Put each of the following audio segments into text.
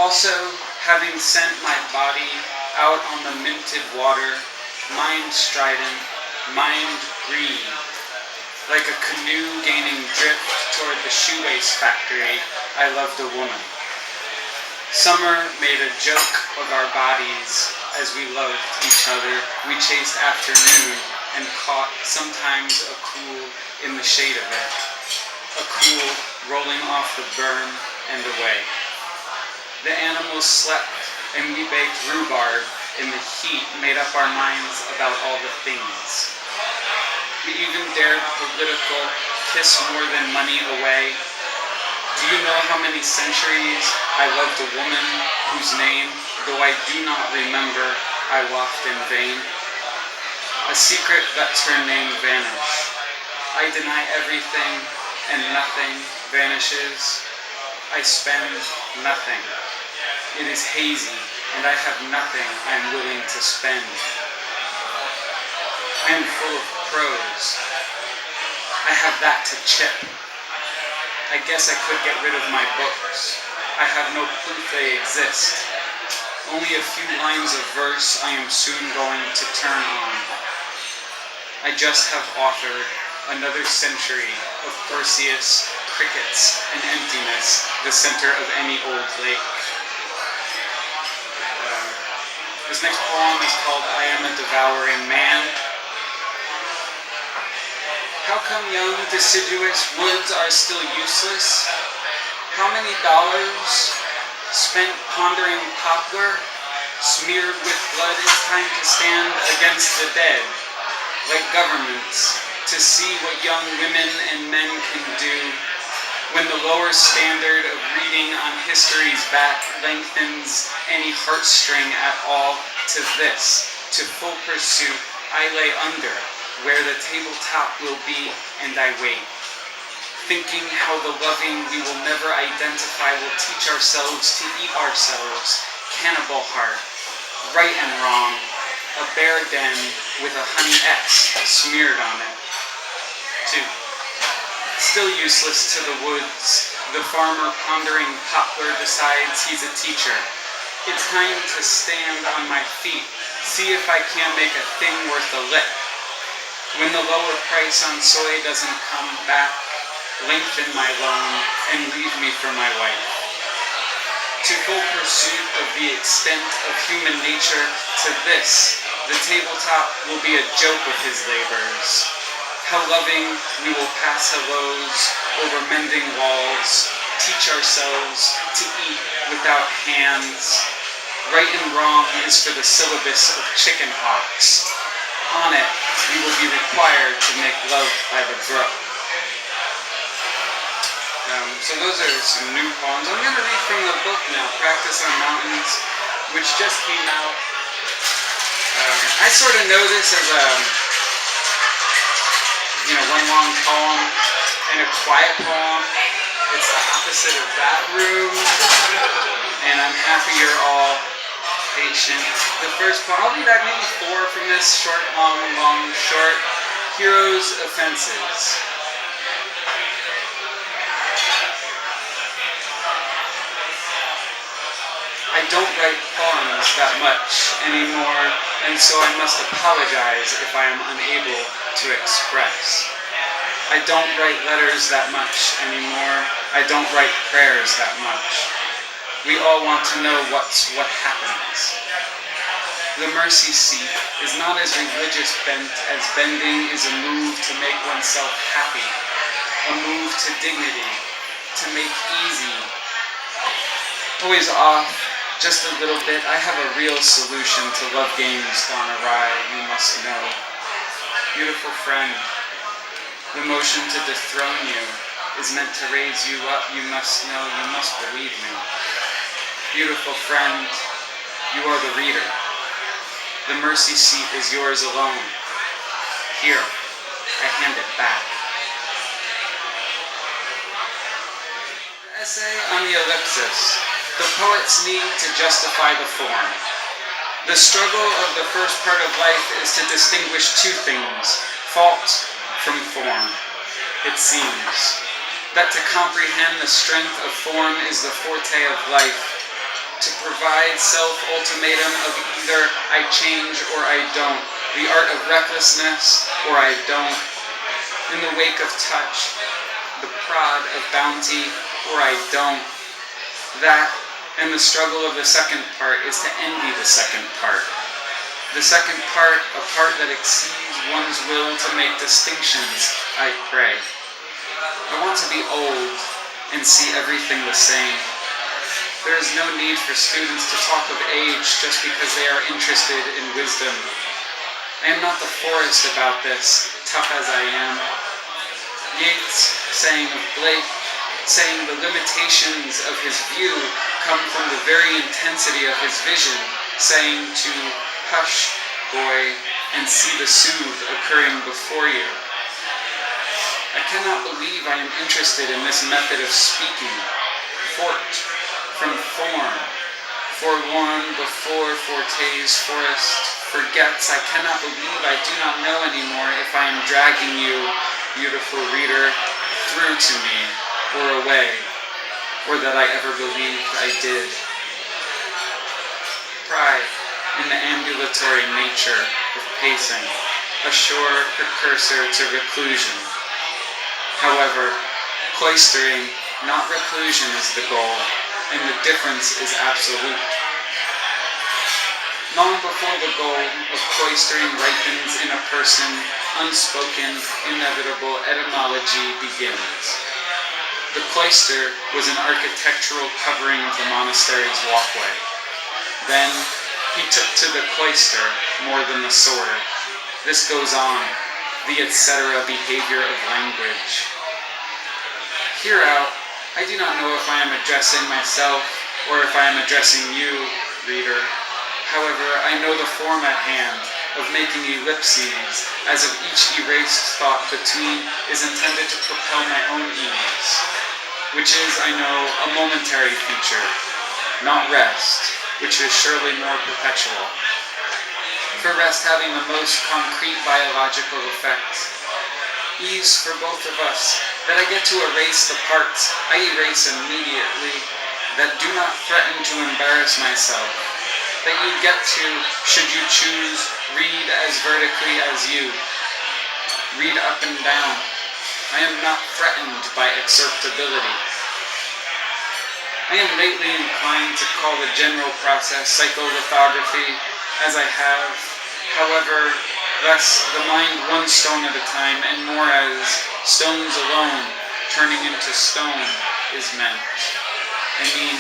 Also, having sent my body out on the minted water, mind strident, mind green, like a canoe gaining drift toward the shoelace factory, I loved a woman. Summer made a joke of our bodies as we loved each other. We chased afternoon and caught sometimes a cool in the shade of it, a cool rolling off the burn and away. The animals slept and we baked rhubarb in the heat, made up our minds about all the things. We even dared political kiss more than money away. Do you know how many centuries I loved a woman whose name, though I do not remember, I waft in vain? A secret lets her name vanish. I deny everything and nothing vanishes. I spend nothing. It is hazy and I have nothing I am willing to spend. I am full of prose. I have that to chip. I guess I could get rid of my books. I have no proof they exist. Only a few lines of verse I am soon going to turn on. I just have authored another century of Perseus, crickets, and emptiness, the center of any old lake. This next poem is called I Am a Devouring Man. How come young, deciduous woods are still useless? How many dollars spent pondering poplar, smeared with blood? It's time to stand against the dead, like governments, to see what young women and men can do when the lower standard of reading on history's back lengthens any heartstring at all to this, to full pursuit. I lay under where the tabletop will be, and I wait, thinking how the loving we will never identify will teach ourselves to eat ourselves. Cannibal heart, right and wrong, a bear den with a honey X smeared on it. 2. Still useless to the woods, the farmer pondering poplar decides he's a teacher. It's time to stand on my feet, see if I can't make a thing worth a lick. When the lower price on soy doesn't come back, lengthen my loan and leave me for my wife. To full pursuit of the extent of human nature, to this, the tabletop will be a joke of his labors. How loving we will pass hellos over mending walls, teach ourselves to eat without hands. Right and wrong is for the syllabus of chicken hawks. On it, we will be required to make love by the brook. So those are some new poems. I'm going to read from the book now, Practice on Mountains, which just came out. I sort of know this as a, one long poem and a quiet poem. It's the opposite of that room, and I'm happy you're all patient. The first poem, I'll read out maybe 4 from this, short, long, short. Heroes' Offenses. I don't write poems that much anymore, and so I must apologize if I am unable to express. I don't write letters that much anymore. I don't write prayers that much. We all want to know what happens. The mercy seat is not as religious bent as bending is a move to make oneself happy, a move to dignity, to make easy. Always off, just a little bit. I have a real solution to love games gone awry, you must know. Beautiful friend, the motion to dethrone you is meant to raise you up, you must know, you must believe me. Beautiful friend, you are the reader. The mercy seat is yours alone. Here, I hand it back. Essay on the ellipsis. The poet's need to justify the form. The struggle of the first part of life is to distinguish 2 things, fault from form. It seems that to comprehend the strength of form is the forte of life. to provide self-ultimatum of either I change or I don't, the art of recklessness or I don't, in the wake of touch, the prod of bounty or I don't. That and the struggle of the second part is to envy the second part. The second part, a part that exceeds one's will to make distinctions, I pray. I want to be old and see everything the same. There is no need for students to talk of age just because they are interested in wisdom. I am not the forest about this, tough as I am. Yeats, saying of Blake, saying the limitations of his view come from the very intensity of his vision, saying to hush, boy, and see the soothe occurring before you. I cannot believe I am interested in this method of speaking, fort from form, forewarned before Forte's forest forgets. I cannot believe I do not know anymore if I am dragging you, beautiful reader, through to me, or away, or that I ever believed I did. Pride in the ambulatory nature of pacing, a sure precursor to reclusion. However, cloistering, not reclusion, is the goal, and the difference is absolute. Long before the goal of cloistering ripens in a person, unspoken, inevitable etymology begins. The cloister was an architectural covering of the monastery's walkway. Then he took to the cloister more than the sword. This goes on, the etc. behavior of language. Hereout, I do not know if I am addressing myself or if I am addressing you, reader. However, I know the form at hand of making ellipses, as if each erased thought between is intended to propel my own ease, which is, I know, a momentary feature, not rest, which is surely more perpetual. For rest having the most concrete biological effects. Ease for both of us, that I get to erase the parts I erase immediately, that do not threaten to embarrass myself, that you get to, should you choose, read as vertically as you, read up and down. I am not threatened by excerptability. I am lately inclined to call the general process psycholithography, as I have, however, thus the mind one stone at a time, and more as stones alone turning into stone is meant. I mean,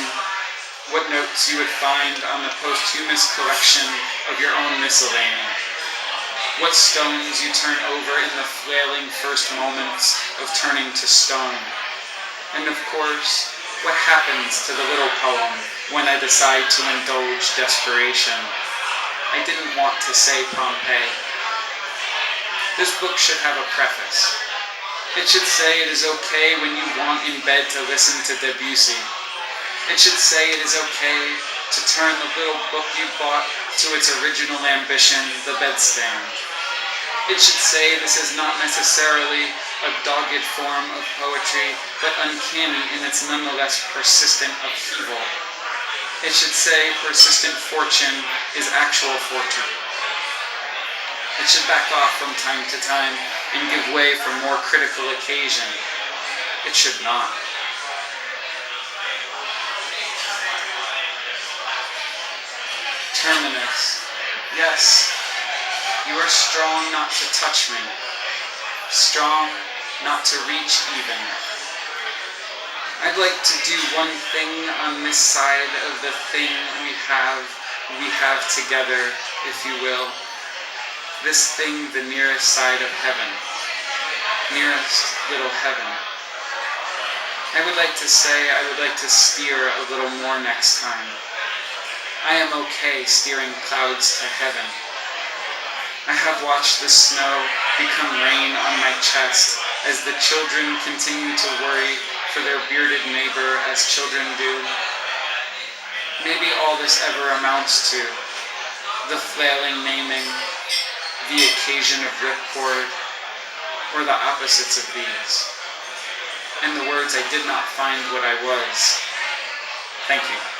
what notes you would find on the posthumous collection of your own miscellany. What stones you turn over in the flailing first moments of turning to stone. And of course, what happens to the little poem when I decide to indulge desperation. I didn't want to say Pompeii. This book should have a preface. It should say it is okay when you want in bed to listen to Debussy. It should say it is okay to turn the little book you bought to its original ambition, the bedstand. It should say this is not necessarily a dogged form of poetry, but uncanny in its nonetheless persistent upheaval. It should say persistent fortune is actual fortune. It should back off from time to time and give way for more critical occasion. It should not. Terminus. Yes, you are strong not to touch me. Strong not to reach even. I'd like to do one thing on this side of the thing we have together, if you will. This thing the nearest side of heaven. Nearest little heaven. I would like to say I would like to steer a little more next time. I am okay steering clouds to heaven. I have watched the snow become rain on my chest as the children continue to worry for their bearded neighbor as children do. Maybe all this ever amounts to the flailing naming, the occasion of ripcord, or the opposites of these. In the words, I did not find what I was. Thank you.